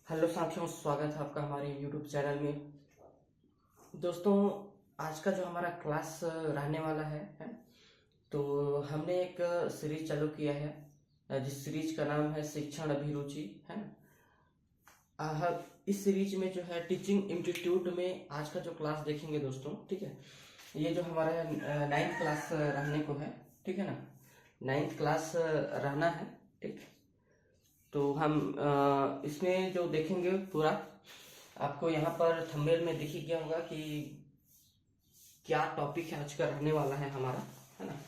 Hello साथियों, स्वागत है आपका हमारे यूट्यूब चैनल में। दोस्तों, आज का जो हमारा क्लास रहने वाला है। तो हमने एक सीरीज चालू किया है जिस सीरीज का नाम है शिक्षण अभिरुचि, है ना। इस सीरीज में जो है टीचिंग इंस्टीट्यूट में आज का जो क्लास देखेंगे दोस्तों, ठीक है। ये जो हमारा 9th क्लास रहने को है, ठीक है ना। 9th क्लास रहना है, ठीक। तो हम इसमें जो देखेंगे पूरा, आपको यहाँ पर थंबनेल में दिख ही गया होगा कि क्या टॉपिक है आज का रहने वाला है हमारा, है ना।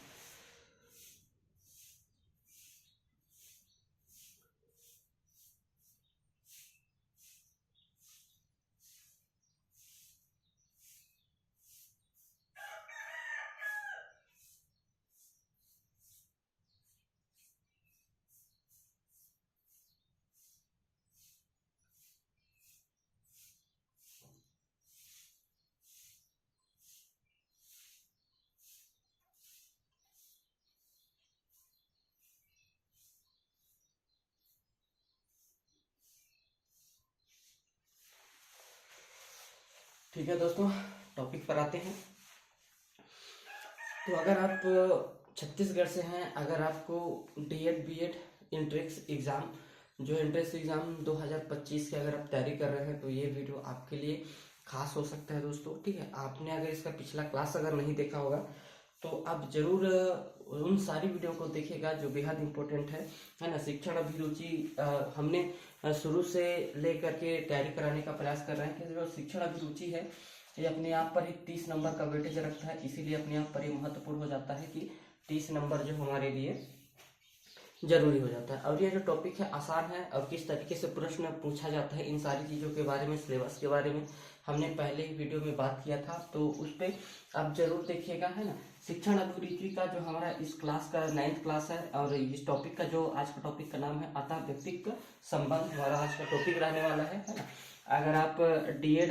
ठीक है दोस्तों, टॉपिक पर आते हैं। तो अगर आप छत्तीसगढ़ से हैं, अगर आपको डीएड बीएड एंट्रेंस एग्ज़ाम, जो एंट्रेंस एग्ज़ाम 2025 की अगर आप तैयारी कर रहे हैं, तो ये वीडियो आपके लिए खास हो सकता है दोस्तों, ठीक है। आपने अगर इसका पिछला क्लास अगर नहीं देखा होगा तो आप जरूर उन सारी वीडियो को देखिएगा जो बेहद इम्पोर्टेंट है ना। शिक्षण अभिरुचि हमने शुरू से लेकर के तैयारी कराने का प्रयास कर रहे हैं कि जो शिक्षण अभिरुचि है ये अपने आप पर ही 30 नंबर का वेटेज रखता है, इसीलिए अपने आप पर ही महत्वपूर्ण हो जाता है कि 30 नंबर जो हमारे लिए जरूरी हो जाता है। और ये जो टॉपिक है आसान है, और किस तरीके से प्रश्न पूछा जाता है, इन सारी चीज़ों के बारे में, सिलेबस के बारे में हमने पहले ही वीडियो में बात किया था, तो उस पर आप जरूर देखिएगा, है ना। शिक्षण अभिरुचि का जो हमारा इस क्लास का 9th क्लास है, और इस टॉपिक का जो आज का टॉपिक का नाम है अतः व्यक्तित्व संबंध, हमारा आज का टॉपिक रहने वाला है ना। अगर आप डीएड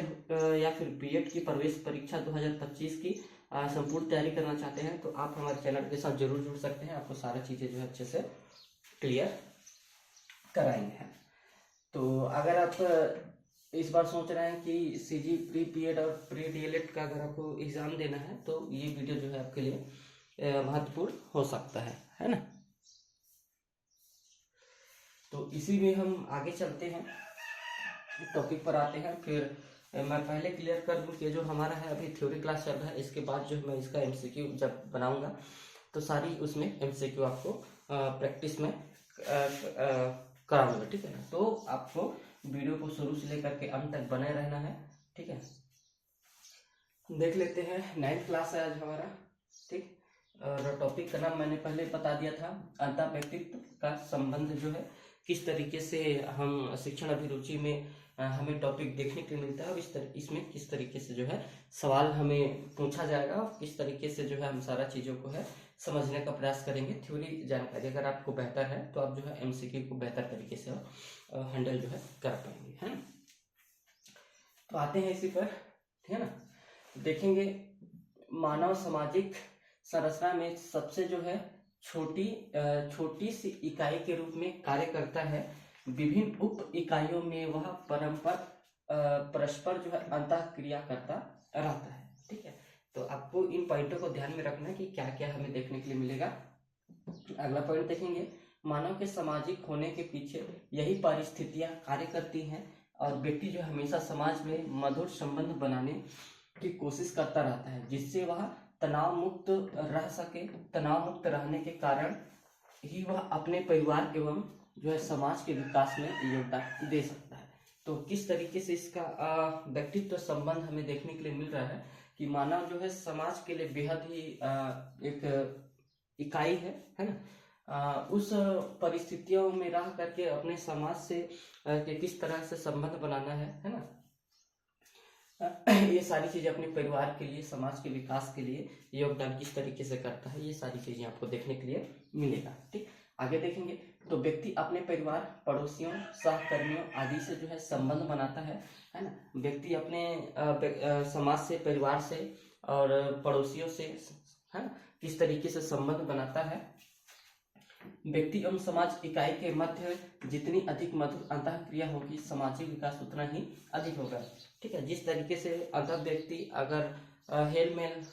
या फिर बीएड की प्रवेश परीक्षा 2025 की संपूर्ण तैयारी करना चाहते हैं, तो आप हमारे चैनल के साथ जरूर जुड़ सकते हैं। आपको सारा चीज़ें जो है अच्छे से क्लियर कराएंगे। तो अगर आप इस बार सोच रहे हैं कि सीजी प्री बीएड और प्री डीएलएड का अगर आपको एग्जाम देना है, तो ये वीडियो जो है आपके लिए महत्वपूर्ण हो सकता है ना। तो इसी में हम आगे चलते हैं, टॉपिक पर आते हैं। फिर मैं पहले क्लियर कर दूं कि जो हमारा है अभी थ्योरी क्लास चल रहा है, इसके बाद जो मैं इसका एमसीक्यू जब बनाऊंगा तो सारी उसमें एमसीक्यू आपको प्रैक्टिस में कराऊंगा, ठीक है ना। तो आपको वीडियो को शुरू से लेकर के अंत तक बने रहना है, ठीक है। देख लेते हैं, 9th क्लास है आज हमारा, ठीक। और टॉपिक का नाम मैंने पहले बता दिया था, अंतः व्यक्तित्व का संबंध जो है किस तरीके से हम शिक्षण अभिरुचि में हमें टॉपिक देखने के लिए मिलता है, और इसमें किस तरीके से जो है सवाल हमें पूछा जाएगा, और किस तरीके से जो है हम सारा चीज़ों को है समझने का प्रयास करेंगे। थ्योरी जानकारी अगर आपको बेहतर है तो आप जो है एमसीक्यू को बेहतर तरीके से हैंडल जो है कर पाएंगे, है ना। तो आते हैं इसी पर, ठीक है ना। देखेंगे मानव सामाजिक संरचना में सबसे जो है छोटी सी इकाई के रूप में कार्य करता है। विभिन्न उप इकाइयों में वह परस्पर जो है अंतः क्रिया करता रहता है, ठीक है। तो आपको इन पॉइंटों को ध्यान में रखना है कि क्या क्या हमें देखने के लिए मिलेगा। अगला पॉइंट देखेंगे, मानव के सामाजिक होने के पीछे यही परिस्थितियां कार्य करती हैं, और व्यक्ति जो हमेशा समाज में मधुर संबंध बनाने की कोशिश करता रहता है, जिससे वह तनाव मुक्त रह सके। तनाव मुक्त रहने के कारण ही वह अपने परिवार एवं जो है समाज के विकास में योगदान दे सकता है। तो किस तरीके से इसका व्यक्तित्व संबंध हमें देखने के लिए मिल रहा है कि मानव जो है समाज के लिए बेहद ही एक इकाई है ना। उस परिस्थितियों में रह करके अपने समाज से किस तरह से संबंध बनाना है ना। ये सारी चीजें अपने परिवार के लिए, समाज के विकास के लिए योगदान किस तरीके से करता है, ये सारी चीजें आपको देखने के लिए मिलेगा, ठीक। आगे देखेंगे तो व्यक्ति अपने परिवार, पड़ोसियों, सहकर्मियों आदि से जो है संबंध बनाता है ना। व्यक्ति अपने समाज से, परिवार से और पड़ोसियों से, है ना, किस तरीके से संबंध बनाता है। व्यक्ति एवं समाज इकाई के मध्य जितनी अधिक मधुर अंतःक्रिया होगी, सामाजिक विकास उतना ही अधिक होगा। ठीक है, जिस तरीके से अंतः व्यक्ति अगर हेल मेल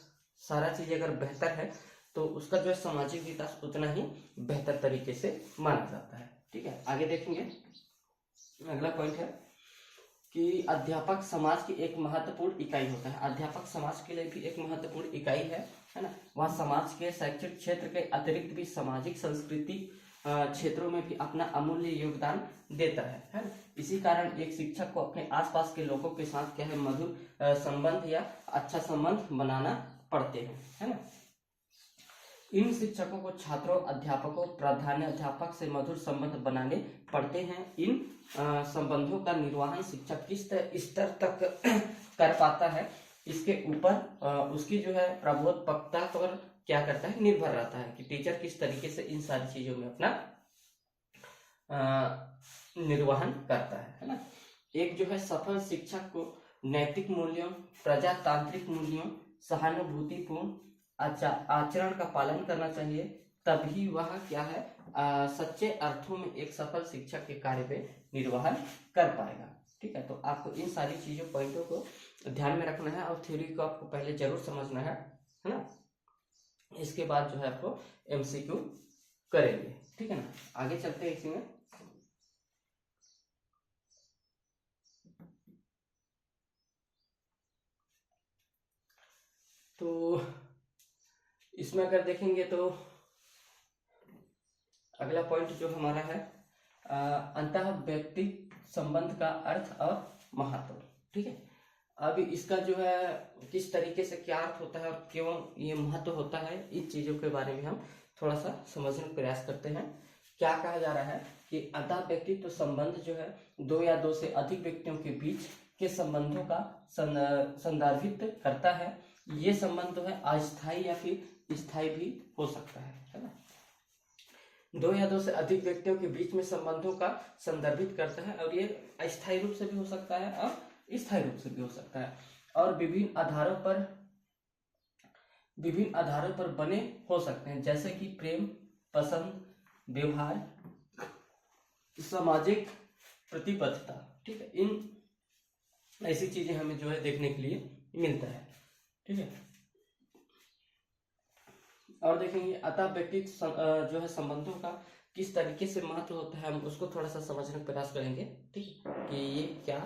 सारा चीज अगर बेहतर है तो उसका जो है सामाजिक विकास उतना ही बेहतर तरीके से माना जाता है। ठीक है, आगे देखेंगे। अगला पॉइंट है कि अध्यापक समाज की एक महत्वपूर्ण इकाई होता है। अध्यापक समाज के लिए भी एक महत्वपूर्ण इकाई है ना। वह समाज के शैक्षिक क्षेत्र के अतिरिक्त भी सामाजिक सांस्कृतिक क्षेत्रों में भी अपना अमूल्य योगदान देता है ना। इसी कारण एक शिक्षक को अपने आसपास के लोगों के साथ क्या है, मधुर संबंध या अच्छा संबंध बनाना पड़ते हैं, है ना। इन शिक्षकों को छात्रों, अध्यापकों, प्रधानाध्यापक से मधुर संबंध बनाने पड़ते हैं। इन संबंधों का निर्वहन शिक्षक किस स्तर तक कर पाता है, इसके ऊपर उसकी जो है प्रबोधकता पर क्या करता है, निर्भर रहता है कि टीचर किस तरीके से इन सारी चीजों में अपना निर्वहन करता है ना। एक जो है सफल शिक्षक को नैतिक मूल्यों, प्रजातांत्रिक मूल्यों, सहानुभूतिपूर्ण आचरण का पालन करना चाहिए, तभी वह क्या है, सच्चे अर्थों में एक सफल शिक्षक के कार्य पे निर्वहन कर पाएगा। ठीक है, तो आपको इन सारी चीजों पॉइंटों को ध्यान में रखना है और थ्योरी को आपको पहले जरूर समझना है ना। इसके बाद जो है आपको एमसीक्यू करेंगे। ठीक है ना, आगे चलते हैं इसी में। तो इसमें अगर देखेंगे तो अगला पॉइंट जो हमारा है अंतः व्यक्ति संबंध का अर्थ और महत्व। ठीक है, अभी इसका जो है किस तरीके से क्या अर्थ होता है और क्यों ये महत्व होता है, इन चीजों के बारे में हम थोड़ा सा समझने का प्रयास करते हैं। क्या कहा जा रहा है कि अंतः व्यक्तित्व संबंध जो है दो या दो से अधिक व्यक्तियों के बीच के संबंधों का संदर्भित करता है। ये संबंध जो है अस्थायी या फिर स्थायी भी हो सकता है ना। दो या दो से अधिक व्यक्तियों के बीच में संबंधों का संदर्भित करता है और ये अस्थायी रूप से भी हो सकता है और स्थायी रूप से भी हो सकता है और विभिन्न आधारों पर बने हो सकते हैं, जैसे कि प्रेम, पसंद, व्यवहार, सामाजिक प्रतिबद्धता। ठीक है, इन ऐसी चीजें हमें जो है देखने के लिए मिलता है। ठीक है, और देखेंगे अतः व्यक्तित्व जो है संबंधों का किस तरीके से महत्व होता है, हम उसको थोड़ा सा समझने का प्रयास करेंगे। ठीक, कि ये क्या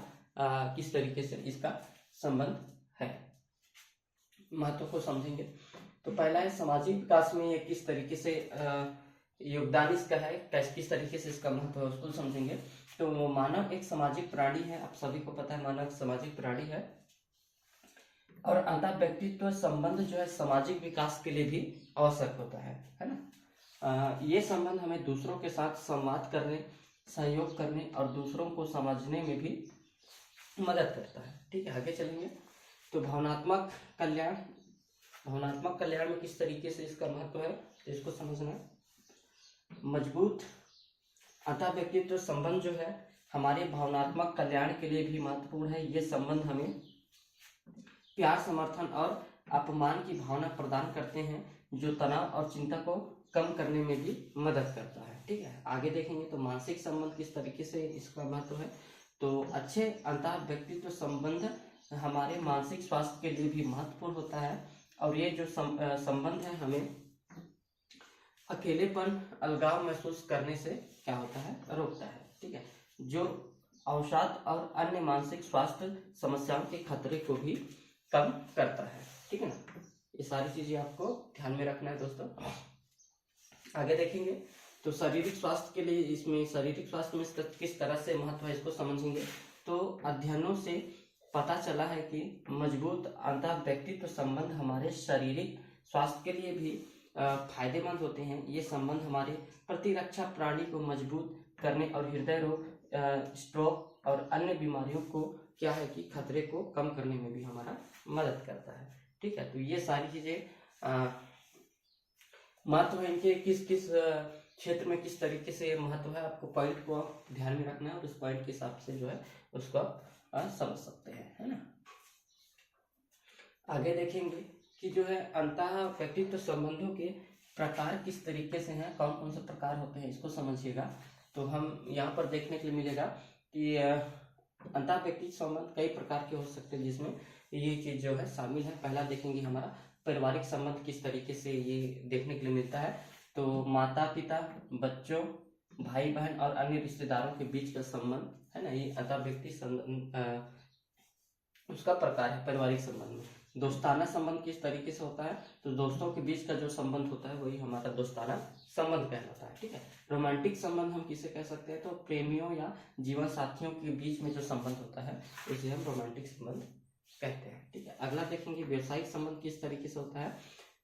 किस तरीके से इसका संबंध है, महत्व को समझेंगे। तो पहला है सामाजिक विकास में ये किस तरीके से योगदान इसका है, किस तरीके से इसका महत्व है, उसको समझेंगे। तो मानव एक सामाजिक प्राणी है, आप सभी को पता है मानव सामाजिक प्राणी है और अंतः व्यक्तित्व संबंध जो है सामाजिक विकास के लिए भी आवश्यक होता है ना। ये संबंध हमें दूसरों के साथ संवाद करने, सहयोग करने और दूसरों को समझने में भी मदद करता है। ठीक है, आगे चलेंगे। तो भावनात्मक कल्याण में किस तरीके से इसका महत्व है, तो इसको समझना है। मजबूत अंतः व्यक्तित्व संबंध जो है हमारे भावनात्मक कल्याण के लिए भी महत्वपूर्ण है। ये संबंध हमें प्यार, समर्थन और अपमान की भावना प्रदान करते हैं, जो तनाव और चिंता को कम करने में भी मदद करता है। ठीक है, आगे देखेंगे। तो मानसिक संबंध किस तरीके से इसका महत्व है। तो अच्छे अंतः व्यक्तित्व संबंध हमारे मानसिक स्वास्थ्य के लिए भी महत्वपूर्ण होता है और ये जो संबंध है हमें अकेलेपन, अलगाव महसूस करने से क्या होता है, रोकता है। ठीक है, जो अवसाद और अन्य मानसिक स्वास्थ्य समस्याओं के खतरे को भी कम करता है। ठीक है ना, ये सारी चीजें आपको ध्यान में रखना है दोस्तों। आगे देखेंगे। तो शारीरिक स्वास्थ्य के लिए, इसमें शारीरिक स्वास्थ्य में किस तरह से महत्व है इसको समझेंगे। तो अध्ययनों से पता चला है कि मजबूत अंतः व्यक्तित्व संबंध हमारे शारीरिक स्वास्थ्य के लिए भी फायदेमंद होते हैं। ये संबंध हमारे प्रतिरक्षा प्रणाली को मजबूत करने और हृदय रोग, स्ट्रोक और अन्य बीमारियों को क्या है कि खतरे को कम करने में भी हमारा मदद करता है। ठीक है, तो ये सारी चीजें महत्व है इनके, किस किस क्षेत्र में किस तरीके से महत्व है, आपको पॉइंट को ध्यान में रखना है और उस पॉइंट के हिसाब से जो है उसको समझ सकते हैं, है ना। आगे देखेंगे कि जो है अंतः व्यक्तित्व संबंधों के प्रकार किस तरीके से हैं, कौन कौन से प्रकार होते हैं, इसको समझिएगा। तो हम यहाँ पर देखने के लिए मिलेगा कि अंतर व्यक्तिगत संबंध कई प्रकार के हो सकते हैं, जिसमें ये चीज जो है शामिल है। पहला देखेंगे हमारा पारिवारिक संबंध किस तरीके से ये देखने के लिए मिलता है। तो माता पिता, बच्चों, भाई बहन और अन्य रिश्तेदारों के बीच का संबंध है ना, ये अंतर व्यक्तिगत उसका प्रकार है पारिवारिक संबंध में। दोस्ताना संबंध किस तरीके से होता है, तो दोस्तों के बीच का जो संबंध होता है वही हमारा दोस्ताना संबंध कहलाता है, ठीक है। रोमांटिक संबंध हम किसे कह सकते हैं, तो प्रेमियों या जीवन साथियों के बीच में जो संबंध होता है उसे हम रोमांटिक संबंध कहते हैं, ठीक है। अगला देखेंगे व्यवसायिक संबंध किस तरीके से होता है,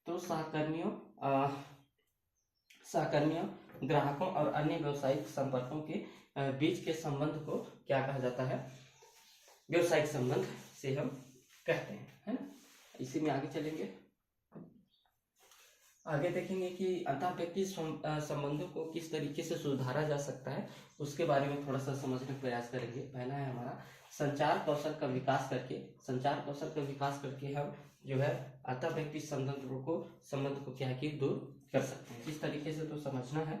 तो सहकर्मियों, ग्राहकों और अन्य व्यवसायिक संपर्कों के बीच के संबंध को क्या कहा जाता है, व्यवसायिक संबंध से हम कहते हैं, है ना। इसी में आगे चलेंगे, आगे देखेंगे कि अंतर व्यक्तिगत संबंधों को किस तरीके से सुधारा जा सकता है, उसके बारे में थोड़ा सा समझने का प्रयास करेंगे। पहला है हमारा संचार कौशल का विकास करके हम जो है अंतर व्यक्तिगत संबंध को क्या है कि दूर कर सकते हैं। किस तरीके से तो समझना है।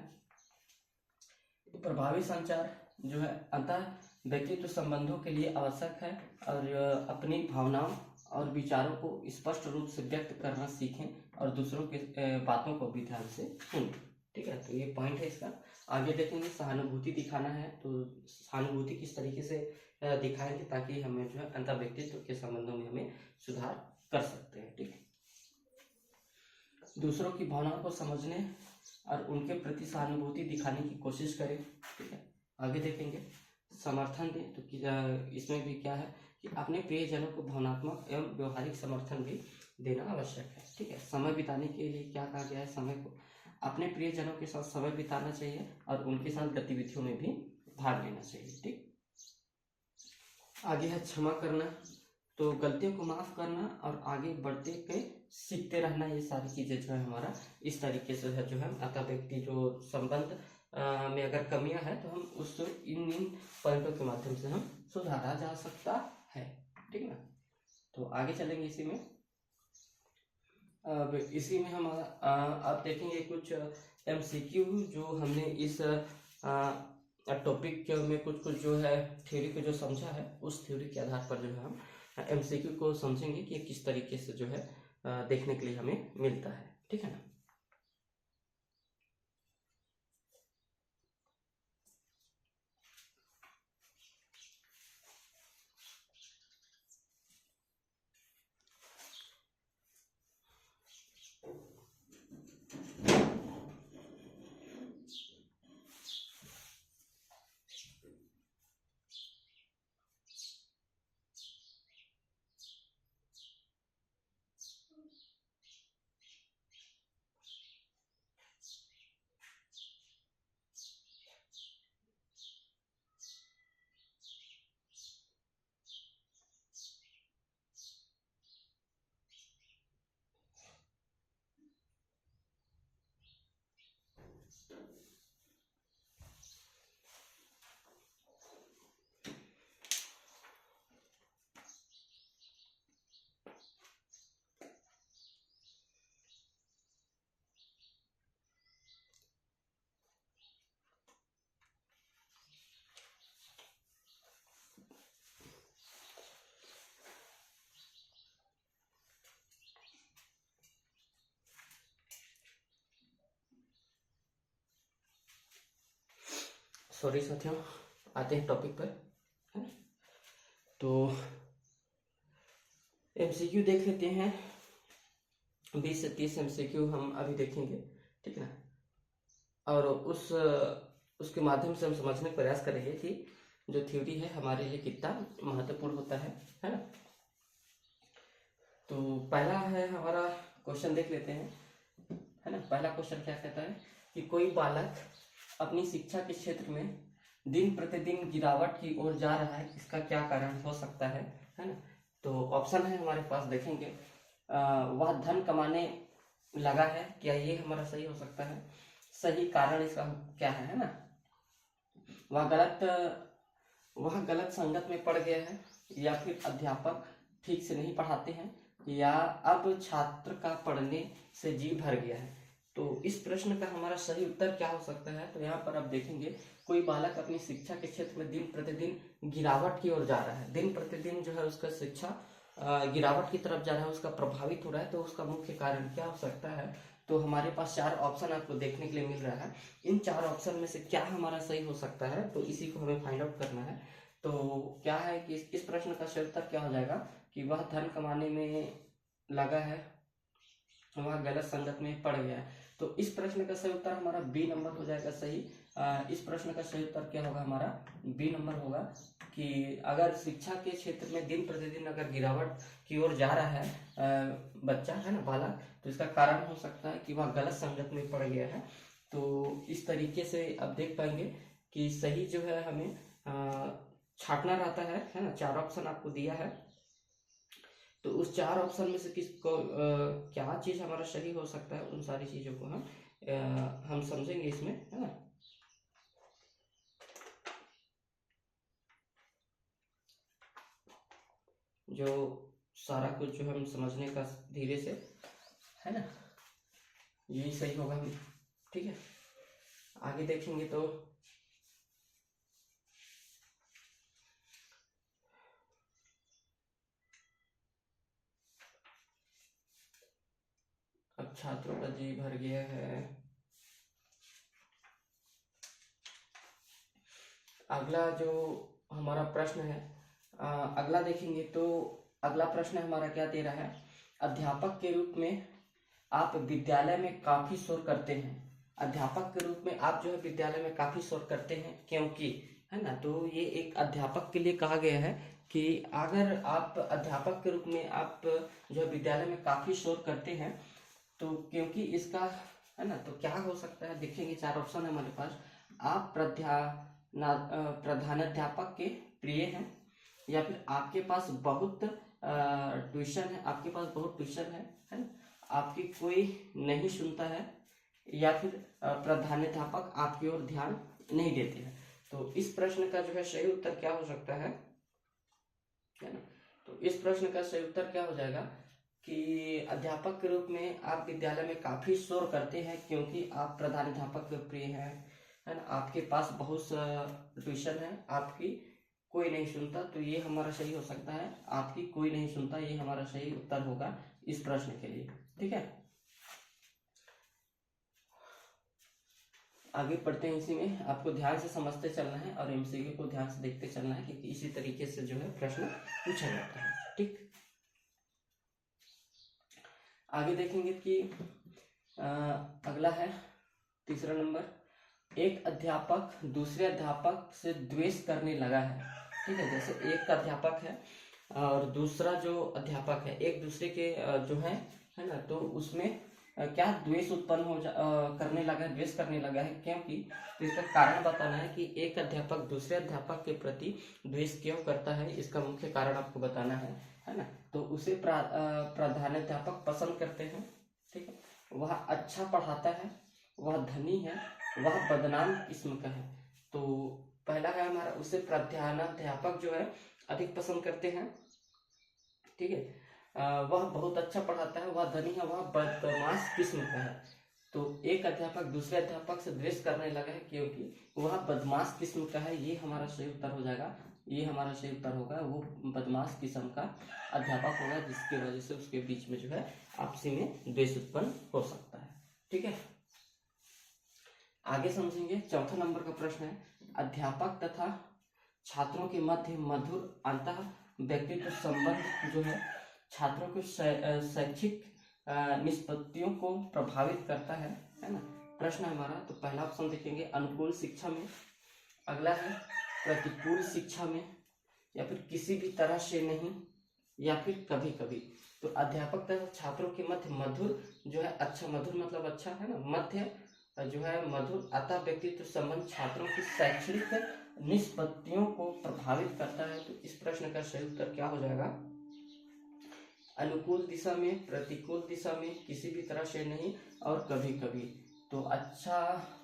तो प्रभावी संचार जो है अंतर व्यक्तित्व संबंधों के लिए आवश्यक है, और अपनी भावनाओं और विचारों को स्पष्ट रूप से व्यक्त करना सीखें और दूसरों के बातों को भी ध्यान से सुनें, ठीक है। तो ये पॉइंट है इसका। आगे देखेंगे सहानुभूति दिखाना है, तो सहानुभूति किस तरीके से दिखाएंगे ताकि हमें जो है अंतर व्यक्तित्व के संबंधों में हमें सुधार कर सकते हैं, ठीक है। दूसरों की भावनाओं को समझने और उनके प्रति सहानुभूति दिखाने की कोशिश करें, ठीक है। आगे देखेंगे समर्थन दें, तो इसमें भी क्या है कि अपने प्रियजनों को भावनात्मक एवं व्यवहारिक समर्थन भी देना आवश्यक है, ठीक है। समय बिताने के लिए क्या कहा गया है, समय को अपने प्रियजनों के साथ समय बिताना चाहिए और उनके साथ गतिविधियों में भी भाग लेना चाहिए, ठीक। आगे है क्षमा करना, तो गलतियों को माफ करना और आगे बढ़ते के सीखते रहना, ये सारी चीजें जो है हमारा इस तरीके से है जो है अंतर व्यक्ति जो संबंध में अगर कमियां हैं तो हम उस इन पॉइंटों के माध्यम से हम सुधारा जा सकता है, ठीक है ना। तो आगे चलेंगे इसी में। अब इसी में हम आप देखेंगे कुछ MCQ जो हमने इस टॉपिक में कुछ जो है थ्योरी को जो समझा है, उस थ्योरी के आधार पर जो है हम MCQ को समझेंगे कि किस तरीके से जो है देखने के लिए हमें मिलता है, ठीक है ना। सॉरी साथियों, आते हैं टॉपिक पर, है ना। तो MCQ देख लेते हैं, 20 से 30 MCQ हम अभी देखेंगे, ठीक है ना। और उसके माध्यम से हम समझने का प्रयास करेंगे कि जो थ्योरी है हमारे लिए कितना महत्वपूर्ण होता है ना। तो पहला है हमारा क्वेश्चन देख लेते हैं, है ना। पहला क्वेश्चन क्या कहता है कि कोई बालक अपनी शिक्षा के क्षेत्र में दिन प्रतिदिन गिरावट की ओर जा रहा है, इसका क्या कारण हो सकता है ना। तो ऑप्शन है हमारे पास, देखेंगे वह धन कमाने लगा है, क्या ये हमारा सही हो सकता है। सही कारण इसका क्या है ना। वह गलत संगत में पड़ गया है, या फिर अध्यापक ठीक से नहीं पढ़ाते हैं, या अब छात्र का पढ़ने से जी भर गया है। तो इस प्रश्न का हमारा सही उत्तर क्या हो सकता है? तो यहाँ पर आप देखेंगे, कोई बालक अपनी शिक्षा के क्षेत्र में दिन प्रतिदिन गिरावट की ओर जा रहा है, दिन प्रतिदिन जो है उसका शिक्षा गिरावट की तरफ जा रहा है, उसका प्रभावित हो रहा है, तो उसका मुख्य कारण क्या हो सकता है? तो हमारे पास 4 ऑप्शन आपको देखने के लिए मिल रहा है। इन 4 ऑप्शन में से क्या हमारा सही हो सकता है, तो इसी को हमें फाइंड आउट करना है। तो क्या है कि इस प्रश्न का सही उत्तर क्या हो जाएगा कि वह धन कमाने में लगा है, वह गलत संगत में पड़ गया है। तो इस प्रश्न का सही उत्तर हमारा बी नंबर हो जाएगा सही। इस प्रश्न का सही उत्तर क्या होगा? हमारा बी नंबर होगा कि अगर शिक्षा के क्षेत्र में दिन प्रतिदिन अगर गिरावट की ओर जा रहा है बच्चा, है ना, बालक, तो इसका कारण हो सकता है कि वह गलत संगत में पड़ गया है। तो इस तरीके से आप देख पाएंगे कि सही जो है हमें छांटना रहता है ना। 4 ऑप्शन आपको दिया है, तो उस 4 ऑप्शन में से किसको क्या चीज हमारा सही हो सकता है, उन सारी चीजों को हम समझेंगे इसमें, है ना। जो सारा कुछ जो हम समझने का धीरे से, है ना, यही सही होगा हम, ठीक है। आगे देखेंगे तो अब छात्रों का जी भर गया है। अगला जो हमारा प्रश्न है, अगला देखेंगे तो अगला प्रश्न हमारा क्या दे रहा है? अध्यापक के रूप में आप विद्यालय में काफी शोर करते हैं। अध्यापक के रूप में आप जो है विद्यालय में काफी शोर करते हैं क्योंकि, है ना, तो ये एक अध्यापक के लिए कहा गया है कि अगर आप अध्यापक के रूप में आप जो है विद्यालय में काफी शोर करते हैं, तो क्योंकि इसका, है ना, तो क्या हो सकता है? देखेंगे 4 ऑप्शन है हमारे पास। आप प्रधानाध्यापक के प्रिय हैं, या फिर आपके पास बहुत ट्यूशन है, आपके पास बहुत ट्यूशन है ना, आपकी कोई नहीं सुनता है, या फिर प्रधानाध्यापक आपकी ओर ध्यान नहीं देते हैं। तो इस प्रश्न का जो है सही उत्तर क्या हो सकता है ना। तो इस प्रश्न का सही उत्तर क्या हो जाएगा कि अध्यापक के रूप में आप विद्यालय में काफी शोर करते हैं क्योंकि आप प्रधानाध्यापक के प्रिय हैं, है ना, आपके पास बहुत ट्यूशन है, आपकी कोई नहीं सुनता। तो ये हमारा सही हो सकता है, आपकी कोई नहीं सुनता, ये हमारा सही उत्तर होगा इस प्रश्न के लिए, ठीक है। आगे पढ़ते हैं। इसी में आपको ध्यान से समझते चलना है और एमसीक्यू को ध्यान से देखते चलना है, क्योंकि इसी तरीके से जो है प्रश्न पूछा जाता है, ठीक। आगे देखेंगे कि अगला है तीसरा नंबर, एक अध्यापक दूसरे अध्यापक से द्वेष करने लगा है, ठीक है। जैसे एक अध्यापक है और दूसरा जो अध्यापक है, एक दूसरे के जो है ना, तो उसमें क्या द्वेष उत्पन्न करने लगा है, द्वेष करने लगा है, क्योंकि तो इसका कारण बताना है कि एक अध्यापक दूसरे अध्यापक के प्रति द्वेष क्यों करता है, इसका मुख्य कारण आपको बताना है ना। तो उसे प्रधानाध्यापक पसंद करते हैं, ठीक है, वह अच्छा पढ़ाता है, वह धनी है, वह बदनाम किस्म का है। तो पहला है हमारा, उसे प्रधानाध्यापक जो है अधिक पसंद करते हैं, ठीक है, वह बहुत अच्छा पढ़ाता है, वह धनी है, वह बदमाश किस्म का है। तो एक अध्यापक दूसरे अध्यापक से द्वेष करने लगा है क्योंकि वह बदमाश किस्म का है, ये हमारा सही उत्तर हो जाएगा, ये हमारा सही उत्तर होगा, वो बदमाश किस्म का अध्यापक होगा, जिसकी वजह से उसके बीच में जो है आपसी में द्वेष उत्पन्न हो सकता है, ठीक है। आगे समझेंगे। चौथा नंबर का प्रश्न है, अध्यापक तथा छात्रों के मध्य मधुर अंतः व्यक्तित्व संबंध जो है छात्रों के शैक्षिक निष्पत्तियों को प्रभावित करता है ना। प्रश्न हमारा, तो पहला ऑप्शन देखेंगे अनुकूल शिक्षा में, अगला है प्रतिकूल शिक्षा में, या फिर किसी भी तरह से नहीं, या फिर कभी कभी। तो अध्यापक तथा छात्रों के मध्य मधुर जो है, अच्छा, मधुर मतलब अच्छा, है ना, मध्य जो है मधुर अतः व्यक्तित्व संबंध छात्रों की शैक्षणिक निष्पत्तियों को प्रभावित करता है। तो इस प्रश्न का सही उत्तर क्या हो जाएगा? अनुकूल दिशा में, प्रतिकूल दिशा में, किसी भी तरह से नहीं, और कभी कभी। तो अच्छा,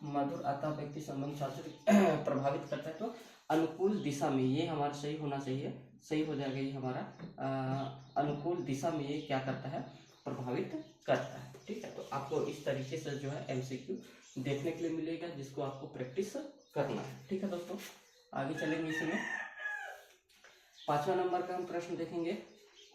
मधुर अतः व्यक्ति संबंध छात्र प्रभावित करता है, तो अनुकूल दिशा में, ये हमारा सही होना चाहिए, सही हो जाएगा ये हमारा। अनुकूल दिशा में ये क्या करता है? प्रभावित करता है, ठीक है। तो आपको इस तरीके से जो है MCQ देखने के लिए मिलेगा, जिसको आपको प्रैक्टिस करना है, ठीक है दोस्तों। आगे चलेंगे इसी में 5वां नंबर का हम प्रश्न देखेंगे।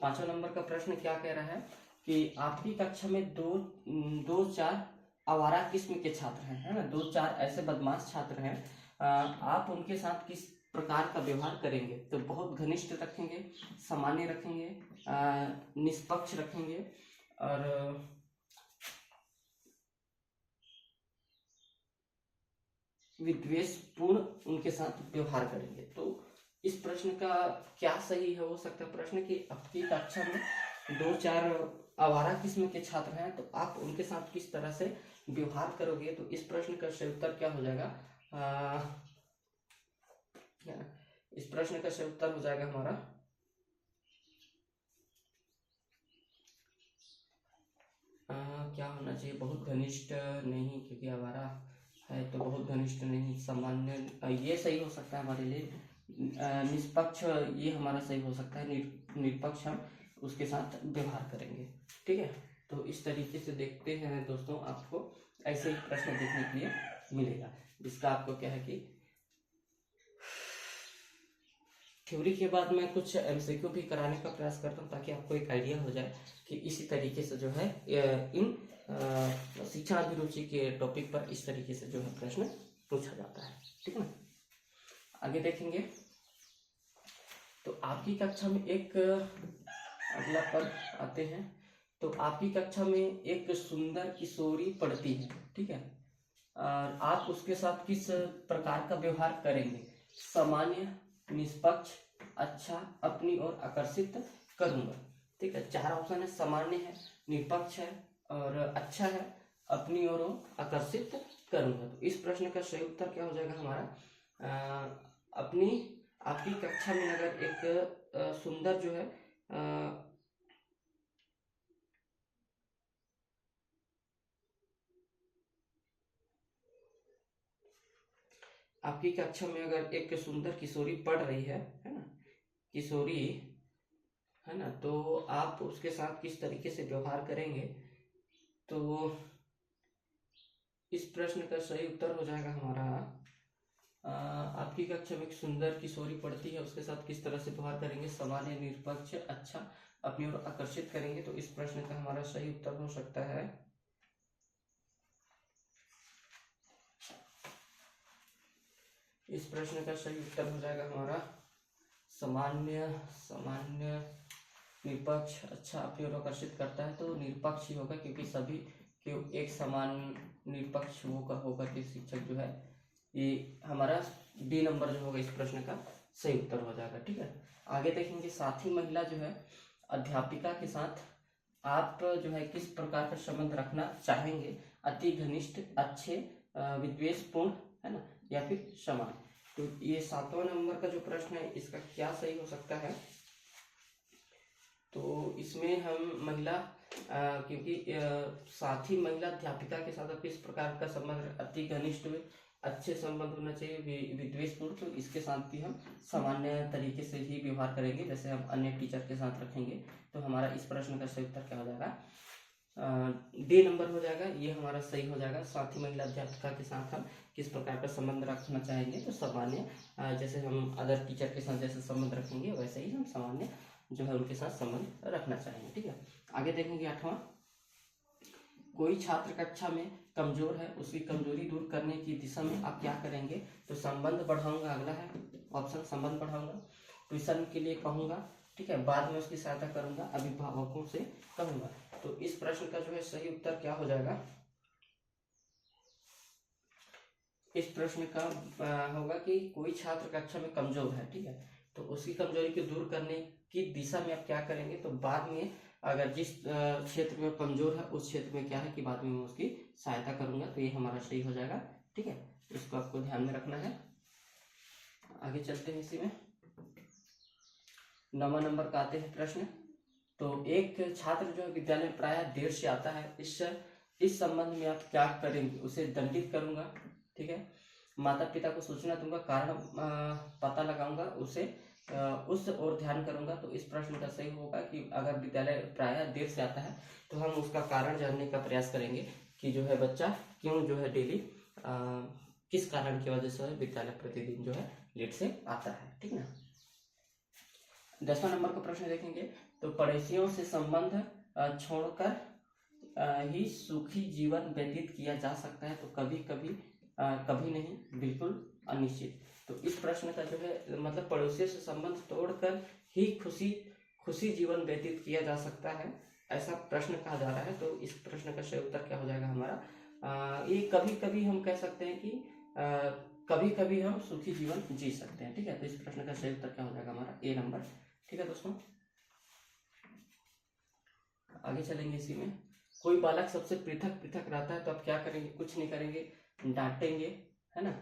5वां नंबर का प्रश्न क्या कह रहा है कि आपकी कक्षा में दो चार आवारा किस्म के छात्र हैं, है ना, 2-4 ऐसे बदमाश छात्र हैं, आप उनके साथ किस प्रकार का व्यवहार करेंगे? तो बहुत घनिष्ठ रखेंगे, सामान्य रखेंगे, निष्पक्ष रखेंगे और विद्वेषपूर्ण उनके साथ व्यवहार करेंगे। तो इस प्रश्न का क्या सही हो सकता है प्रश्न कि आपकी कक्षा में 2-4 आवारा किस्म के छात्र हैं, तो आप उनके साथ किस तरह से व्यवहार करोगे? तो इस प्रश्न का सही उत्तर क्या हो जाएगा? इस प्रश्न का सही उत्तर हो जाएगा हमारा क्या होना चाहिए? बहुत घनिष्ठ नहीं, क्योंकि आवारा है तो बहुत घनिष्ठ नहीं, सामान्य ये सही हो सकता है हमारे लिए। निष्पक्ष ये हमारा सही हो सकता है, निष्पक्ष हम उसके साथ व्यवहार करेंगे, ठीक है। तो इस तरीके से देखते हैं दोस्तों, आपको ऐसे ही प्रश्न देखने के लिए मिलेगा, जिसका आपको क्या है कि थ्योरी के बाद मैं कुछ MCQ भी कराने का प्रयास करता हूँ, ताकि आपको एक आइडिया हो जाए कि इसी तरीके से जो है इन शिक्षा अभिरुचि के टॉपिक पर इस तरीके से जो है प्रश्न पूछा जाता है, ठीक है ना। आगे देखेंगे तो आपकी कक्षा में एक अगला पद आते हैं। तो आपकी कक्षा में एक सुंदर किशोरी पढ़ती है, ठीक है, और आप उसके साथ किस प्रकार का व्यवहार करेंगे? सामान्य, निष्पक्ष, अच्छा, अपनी ओर आकर्षित करूंगा, ठीक है। 4 ऑप्शन है, सामान्य है, निष्पक्ष है और अच्छा है, अपनी ओर आकर्षित करूंगा। तो इस प्रश्न का सही उत्तर क्या हो जाएगा हमारा? आपकी कक्षा में अगर एक सुंदर जो है आपकी कक्षा में अगर एक सुंदर किशोरी पढ़ रही है ना, किशोरी है ना, तो आप उसके साथ किस तरीके से व्यवहार करेंगे? तो इस प्रश्न का सही उत्तर हो जाएगा हमारा आपकी कक्षा में एक सुंदर किशोरी पढ़ती है, उसके साथ किस तरह से व्यवहार करेंगे? सामान्य, निष्पक्ष, अच्छा, अपनी ओर आकर्षित करेंगे। तो इस प्रश्न का हमारा सही उत्तर हो सकता है इस प्रश्न का सही उत्तर हो जाएगा हमारा सामान्य, निष्पक्ष, अच्छा, अपनी ओर आकर्षित करता है। तो निष्पक्ष ही होगा, क्योंकि सभी के एक समान निष्पक्ष होगा कि शिक्षक जो है, ये हमारा डी नंबर जो होगा इस प्रश्न का सही उत्तर हो जाएगा, ठीक है। आगे देखेंगे साथी महिला जो है अध्यापिका के साथ आप जो है किस प्रकार का संबंध रखना चाहेंगे? अति घनिष्ठ, अच्छे, विद्वेषपूर्ण, है ना, या फिर समान। तो ये 7वां नंबर का जो प्रश्न है, इसका क्या सही हो सकता है? तो इसमें हम महिला क्योंकि साथी महिला अध्यापिका के साथ किस प्रकार का संबंध? अति घनिष्ठ, अच्छे संबंध होना चाहिए, विद्वेषपूर्ण। तो इसके साथ भी हम सामान्य तरीके से ही व्यवहार करेंगे, जैसे हम अन्य टीचर के साथ रखेंगे। तो हमारा इस प्रश्न का सही उत्तर क्या हो जाएगा? डी नंबर हो जाएगा, ये हमारा सही हो जाएगा। साथी महिला अध्यापिका के साथ हम किस प्रकार का संबंध रखना चाहेंगे? तो सामान्य, जैसे हम अदर टीचर के साथ जैसे संबंध रखेंगे, वैसे ही हम सामान्य जो है उनके साथ संबंध रखना चाहेंगे, ठीक है। आगे देखेंगे 8वां, कोई छात्र कक्षा में कमजोर है, उसकी कमजोरी दूर करने की दिशा में आप क्या करेंगे? तो संबंध बढ़ाऊंगा, अगला है ऑप्शन, संबंध बढ़ाऊंगा, ट्यूशन के लिए कहूंगा, ठीक है, बाद में उसकी सहायता करूंगा, अभिभावकों से कहूंगा। तो इस प्रश्न का जो है सही उत्तर क्या हो जाएगा? इस प्रश्न का होगा कि कोई छात्र कक्षा में कमजोर है, ठीक है, तो उसकी कमजोरी को दूर करने की दिशा में आप क्या करेंगे? तो बाद में अगर जिस क्षेत्र में कमजोर है उस क्षेत्र में क्या है कि बाद में मैं उसकी सहायता करूंगा। तो ये हमारा सही हो जाएगा, ठीक है, इसको आपको ध्यान में रखना है। आगे चलते हैं इसी में 9वां नंबर का आते हैं प्रश्न। तो एक छात्र जो है विद्यालय में प्रायः देर से आता है, इस संबंध में आप क्या करेंगे? उसे दंडित करूंगा, ठीक है, माता पिता को सूचना दूंगा, कारण पता लगाऊंगा, उसे उस ओर ध्यान करूंगा। तो इस प्रश्न का सही होगा कि अगर विद्यालय प्रायः देर से आता है तो हम उसका कारण जानने का प्रयास करेंगे कि जो है बच्चा क्यों जो है डेली किस कारण की वजह से विद्यालय प्रतिदिन जो है लेट से आता है। ठीक ना। 10वां नंबर का प्रश्न देखेंगे। तो पड़ोसियों से संबंध छोड़कर ही सुखी जीवन व्यतीत किया जा सकता है, तो कभी कभी कभी नहीं, बिल्कुल अनिश्चित। तो इस प्रश्न का जो है मतलब पड़ोसियों से संबंध तोड़कर ही खुशी जीवन व्यतीत किया जा सकता है, ऐसा प्रश्न कहा जा रहा है। तो इस प्रश्न का सही उत्तर क्या हो जाएगा हमारा, ये कभी कभी हम कह सकते हैं कि कभी कभी हम सुखी जीवन जी सकते हैं। ठीक है। तो इस प्रश्न का सही उत्तर क्या हो जाएगा हमारा ए नंबर। ठीक है दोस्तों, आगे चलेंगे इसी में। कोई बालक सबसे पृथक पृथक रहता है तो आप क्या करेंगे, कुछ नहीं करेंगे, डांटेंगे, है ना।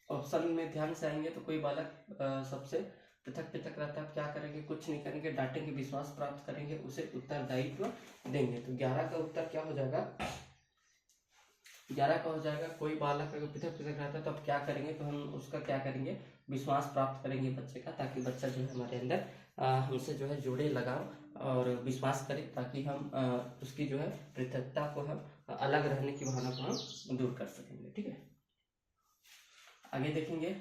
ऑप्शन में ध्यान से आएंगे तो कोई बालक सबसे पृथक पृथक रहता है, आप क्या करेंगे, कुछ नहीं करेंगे, डांटेंगे, विश्वास प्राप्त करेंगे, उसे उत्तरदायित्व देंगे। तो 11 का उत्तर क्या हो जाएगा, 11 का हो जाएगा कोई बालक अगर पृथक पृथक रहता है तो आप क्या करेंगे, तो हम उसका क्या करेंगे, विश्वास प्राप्त करेंगे बच्चे का, ताकि बच्चा जो है हमारे अंदर हमसे जो है जुड़े, लगाव और विश्वास करे, ताकि हम उसकी जो है पृथकता को हम अलग रहने की भावना को हम दूर कर सकेंगे। ठीक है। आगे देखेंगे।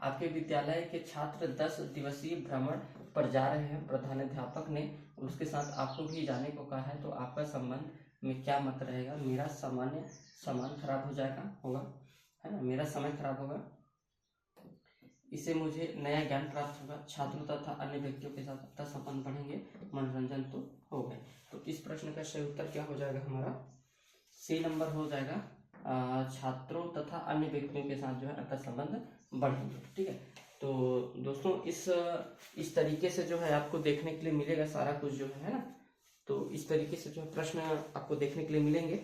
आपके विद्यालय के छात्र 10 दिवसीय भ्रमण पर जा रहे हैं, प्रधानाध्यापक ने उसके साथ आपको भी जाने को कहा है, तो आपका संबंध में क्या मत रहेगा। मेरा सामान खराब हो जाएगा, होगा, है ना, मेरा समय खराब होगा, इससे मुझे नया ज्ञान प्राप्त होगा, छात्रों तथा अन्य व्यक्तियों के साथ अपना संबंध बढ़ेंगे, मनोरंजन तो हो गए। तो इस प्रश्न का सही उत्तर क्या हो जाएगा हमारा, सी नंबर हो जाएगा, छात्रों तथा अन्य व्यक्तियों के साथ जो है अंतर संबंध बढ़ेंगे। ठीक है। तो दोस्तों इस तरीके से जो है आपको देखने के लिए मिलेगा सारा कुछ जो है ना। तो इस तरीके से जो है प्रश्न आपको देखने के लिए मिलेंगे।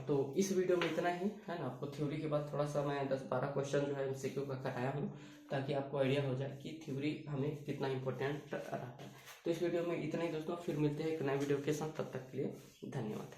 तो इस वीडियो में इतना ही, है ना। आपको थ्योरी के बाद थोड़ा सा मैं 10-12 क्वेश्चन जो है एमसीक्यू का कराया हूँ, ताकि आपको आइडिया हो जाए कि थ्योरी हमें कितना इंपॉर्टेंट रहता है। तो इस वीडियो में इतना ही दोस्तों, फिर मिलते हैं एक नए वीडियो के साथ, तब तक के लिए धन्यवाद।